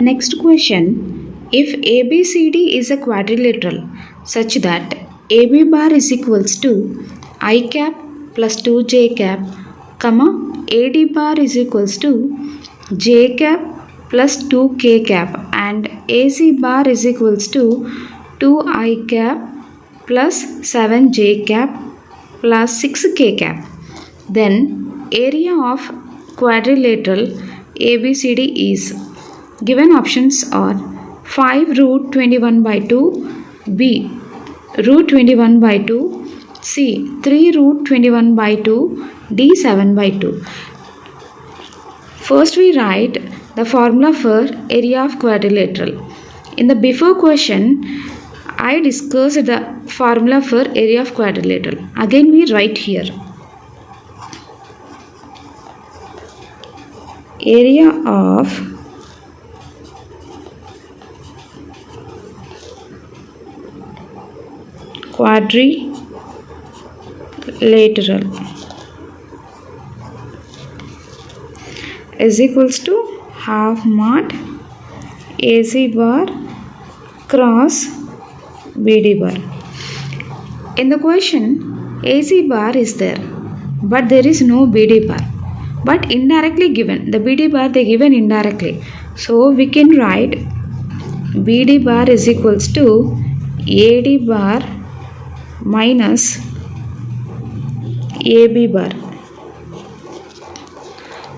Next question. If ABCD is a quadrilateral such that AB bar is equals to I cap plus 2J cap, comma, AD bar is equals to J cap plus 2K cap and AC bar is equals to 2I cap plus 7J cap plus 6K cap, then area of quadrilateral ABCD is. Given options are 5 root 21 by 2, B root 21 by 2, C 3 root 21 by 2, D 7 by 2. First we write the formula for area of quadrilateral. In the before question, I discussed the formula for area of quadrilateral. Again we write here. Area of quadrilateral is equals to half mod AC bar cross BD bar. In the question, AC bar is there, but there is no BD bar. But indirectly given, the BD bar they given indirectly. So we can write BD bar is equals to AD bar minus AB bar.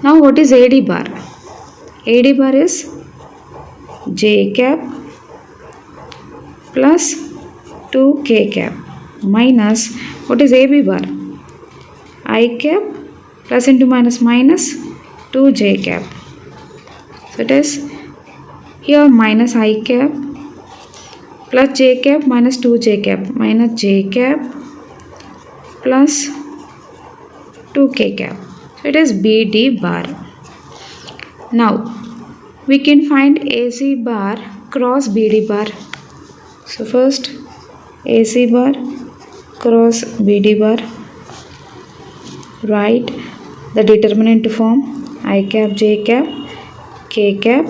Now what is AD bar? AD bar is J cap plus 2K cap minus what is AB bar? I cap plus into minus minus 2J cap. So it is here minus I cap plus J cap minus 2J cap minus J cap plus 2K cap. So it is BD bar. Now we can find AC bar cross BD bar. So first AC bar cross BD bar. Write the determinant form I cap J cap K cap.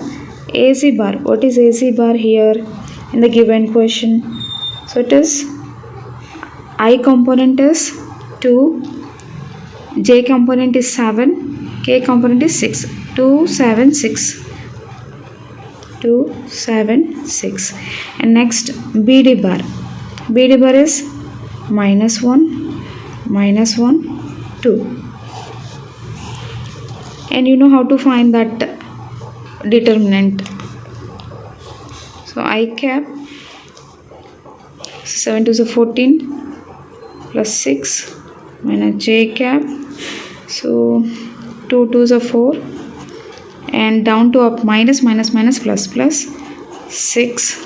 AC bar. What is AC bar here in the given question? So it is I component is 2, J component is 7, K component is 6. 2, 7, 6. 2, 7, 6. And next BD bar. BD bar is minus 1, 2. And you know how to find that determinant. So I cap 7 to the 14 plus 6 minus J cap. So 2 to the 4 and down to up minus plus 6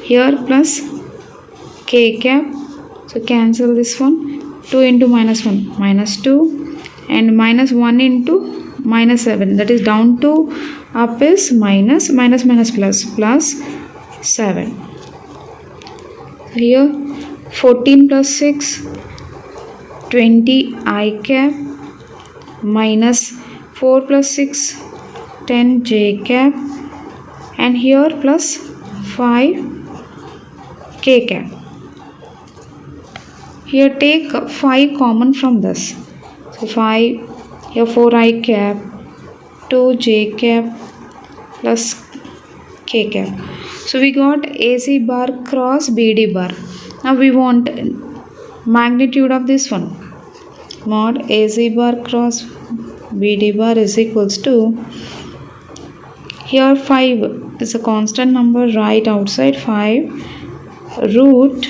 here plus K cap. So cancel this one. 2 into minus 1 minus 2 and minus 1 into minus 7, that is down to up is minus plus 7. Here 14 plus 6 20 I cap minus 4 plus 6 10 J cap and here plus 5 K cap. Here take 5 common from this. So 5, here 4 I cap, 2 J cap plus K cap. So we got AC bar cross BD bar. Now we want magnitude of this one. Mod AC bar cross BD bar is equals to, here 5 is a constant number, right outside 5 root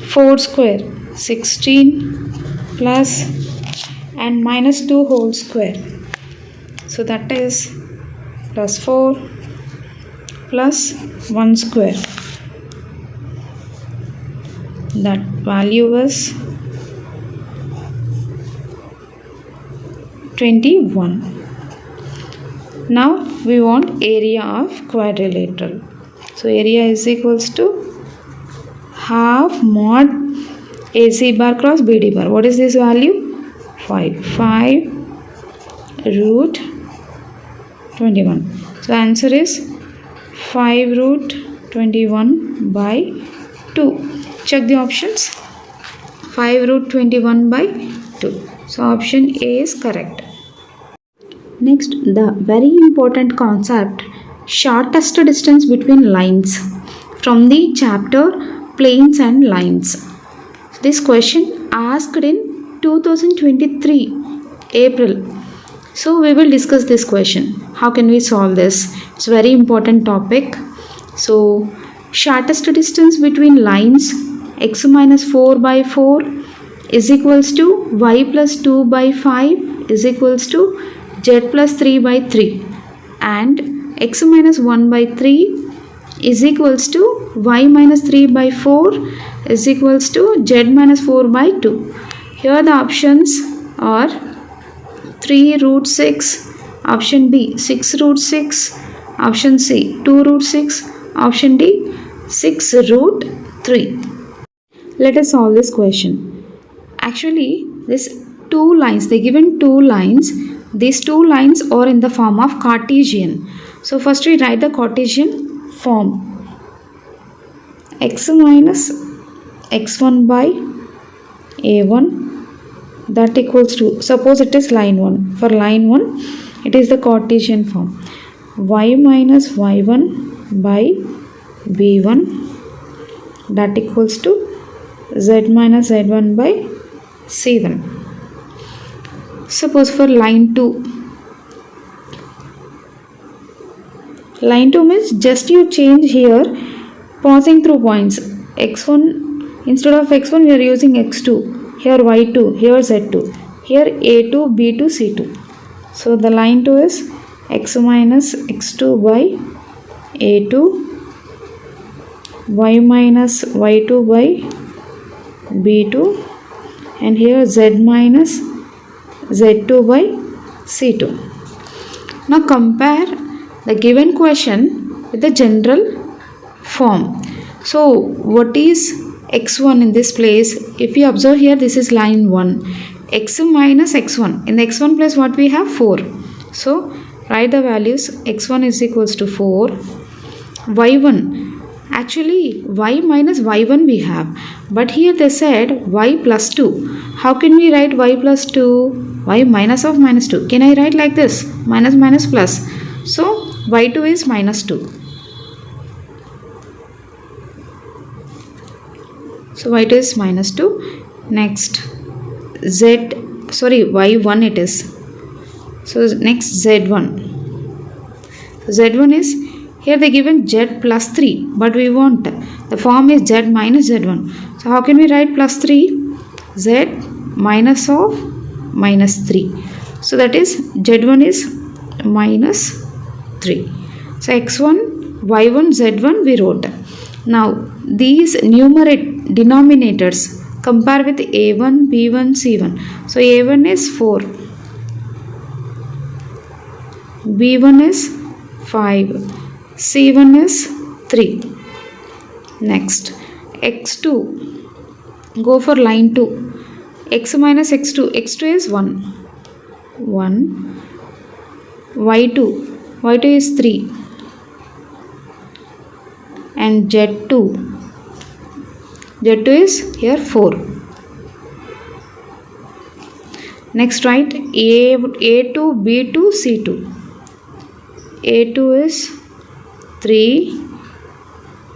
4 square 16 plus and minus 2 whole square. So that is plus 4 plus 1 square. That value is 21. Now we want area of quadrilateral. So area is equals to half mod AC bar cross BD bar. What is this value? 5 root 21. So answer is 5 root 21 by 2. Check the options. 5 root 21 by 2. So option A is correct. Next, the very important concept, shortest distance between lines, from the chapter Planes and Lines. This question asked in 2023 April. So we will discuss this question. How can we solve this? It's a very important topic. So shortest distance between lines, x minus 4 by 4 is equals to y plus 2 by 5 is equals to z plus 3 by 3, and x minus 1 by 3 is equals to y minus 3 by 4 is equals to z minus 4 by 2. Here the options are 3 root 6, option B 6 root 6, option C 2 root 6, option D 6 root 3. Let us solve this question. Actually, this two lines, they given two lines. These two lines are in the form of Cartesian. So first we write the Cartesian form. X minus x1 by a1, that equals to, suppose it is line 1. For line 1, it is the Cartesian form. Y minus y1 by b1, that equals to z minus z1 by c1. Suppose for line 2. Line 2 means just you change here, passing through points. x1, instead of x1 we are using x2. Here y2, here z2. Here a2, b2, c2. So the line 2 is x minus x2 by a2, y minus y2 by b2, and here z minus z2 by c2. Now compare the given question with the general form. So what is x1 in this place? If you observe here, this is line 1. X minus x1. In the x1 place what we have? 4. So write the values. x1 is equals to 4. y1. Actually y minus y1 we have. But here they said y plus 2. How can we write y plus 2? Y minus of minus 2. Can I write like this? Minus minus plus. So y2 is minus 2. So y2 is minus 2. Next y1 it is. So next z1. Z1 is, here they given z plus 3, but we want the form is z minus z1. So how can we write plus 3? Z minus of minus 3. So that is z1 is minus 3. So x1, y1, z1 we wrote. Now these denominators compare with a1, b1, c1. So a1 is 4, b1 is 5, c1 is 3. Next x2, go for line 2. X minus x2, x2 is 1, y2 is 3, and z2 is here 4. Next write a2, b2, c2. a2 is 3,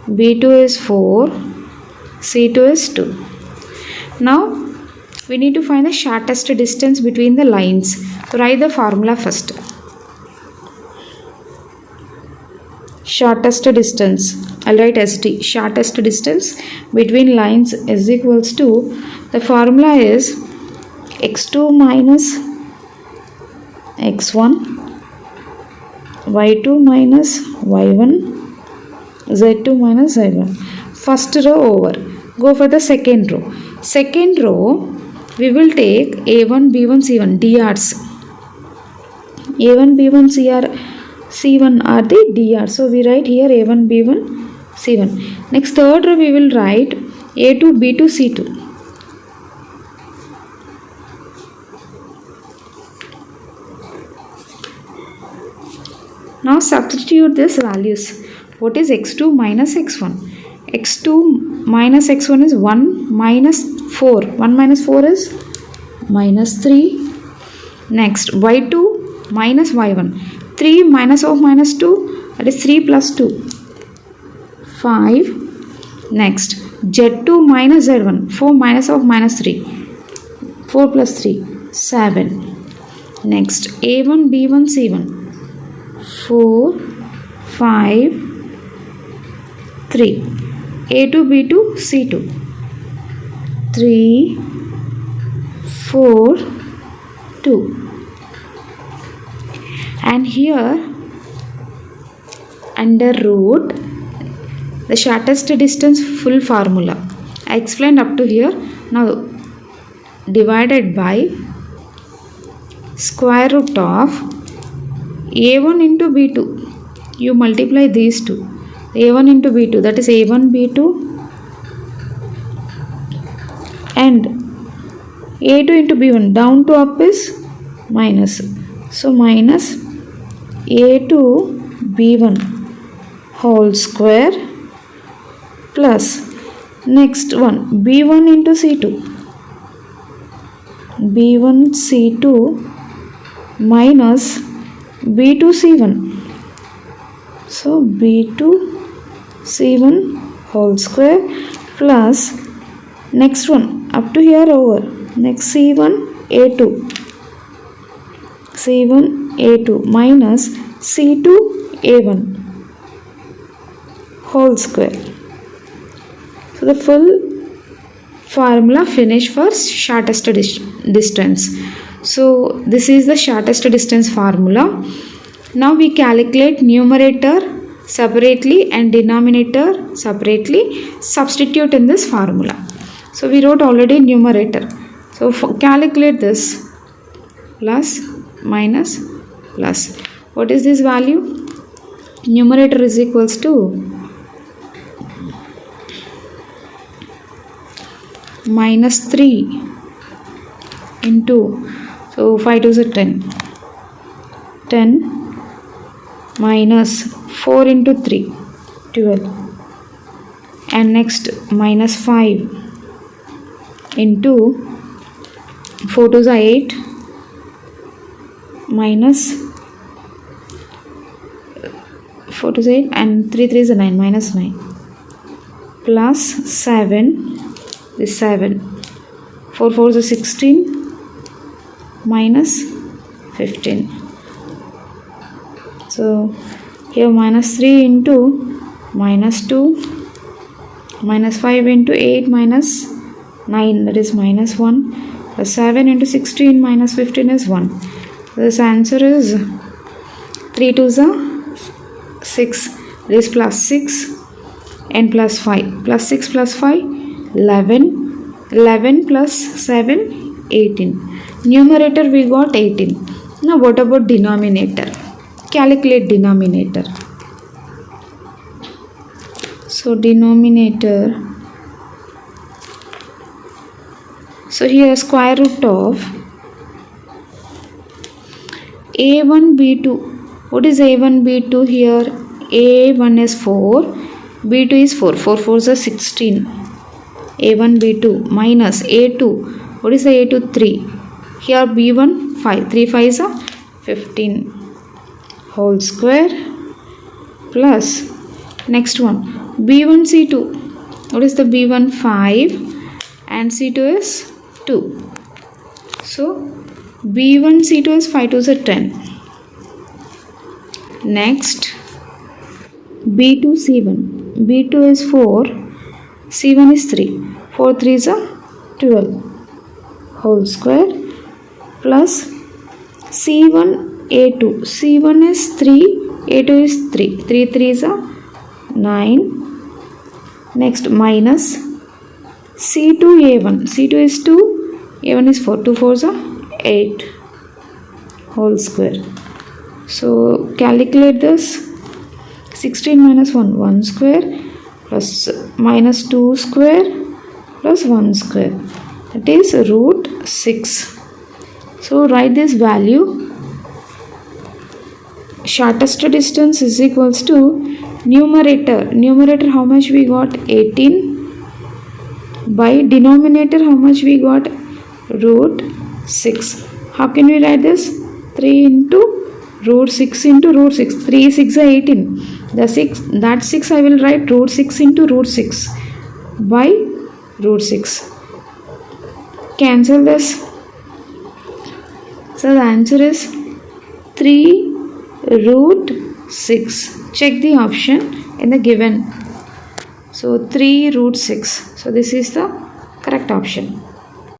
b2 is 4, c2 is 2. Now we need to find the shortest distance between the lines. So write the formula first. Shortest distance, I'll write ST. Shortest distance between lines is equals to, the formula is x2 minus x1, y2 minus y1, z2 minus z1. First row over. Go for the second row. Second row we will take a1, b1, c1 drs. a1, b1, c1 are the dr. So we write here a1, b1, c1. Next third row we will write a2, b2, c2. Now substitute these values. What is x2 minus x1? x2 minus x1 is 1 minus 4. 1 minus 4 is minus 3. Next, y2 minus y1. 3 minus of minus 2, that is 3 plus 2. 5. Next, z2 minus z1. 4 minus of minus 3. 4 plus 3, 7. Next, a1, b1, c1. 4, 5, 3. a2, b2, c2. 3, 4, 2. And here under root the shortest distance full formula I explained up to here. Now divided by square root of a1 into b2. You multiply these two, a1 into b2, that is a1 b2, and a2 into b1, down to up is minus, so minus a2 b1 whole square plus next one b1 into c2, b1 c2 minus b2 c1, so b2 c1 whole square plus next one up to here over, next c1 a2, c1 a2 minus c2 a1 whole square. So the full formula finish for shortest distance. So this is the shortest distance formula. Now we calculate numerator separately and denominator separately. Substitute in this formula. So we wrote already numerator. So calculate this, plus minus plus. What is this value? Numerator is equals to minus 3 into, so 5 to 10, 10 minus 4 into 3, 12, and next minus 5 into 4 to 8, minus 4 to 8, and 3 3 is 9, minus 9, plus 7, this 7, 4 4 is 16, minus 15. So here minus 3 into minus 2, minus 5 into 8 minus 9, that is minus 1, plus 7 into 16 minus 15 is 1. This answer is 3 to the 6, this plus 6 and plus 5, plus 6 plus 5, 11, 11 plus 7, 18. Numerator we got 18. Now what about denominator? Calculate denominator. So denominator, so here square root of a1 b2. What is a1 b2 here? a1 is 4, b2 is 4, 4 4 is 16. a1 b2 minus a2. What is the a2? 3. Here b1 5, 3 5 is 15 whole square plus next one b1 c2. What is the b1? 5 and c2 is 2. So b1 c2 is 5 to the 10. Next b2 c1. b2 is 4, c1 is 3. 4 3 is 12 whole square plus c1 a2. c1 is 3, a2 is 3. 3 3 is 9. Next minus c2 a1. c2 is 2, a1 is 4. 2 4 is 8 whole square. So calculate this. 16 minus 1, 1 square plus minus 2 square plus 1 square, that is root 6. So write this value shortest distance is equals to numerator how much we got 18 by denominator how much we got root 6. How can we write this? 3 into root 6 into root 6. 3 6 are 18. The 6 that 6 I will write root 6 into root 6 by root 6. Cancel this. So the answer is 3 root 6. Check the option in the given. So 3 root 6. So this is the correct option.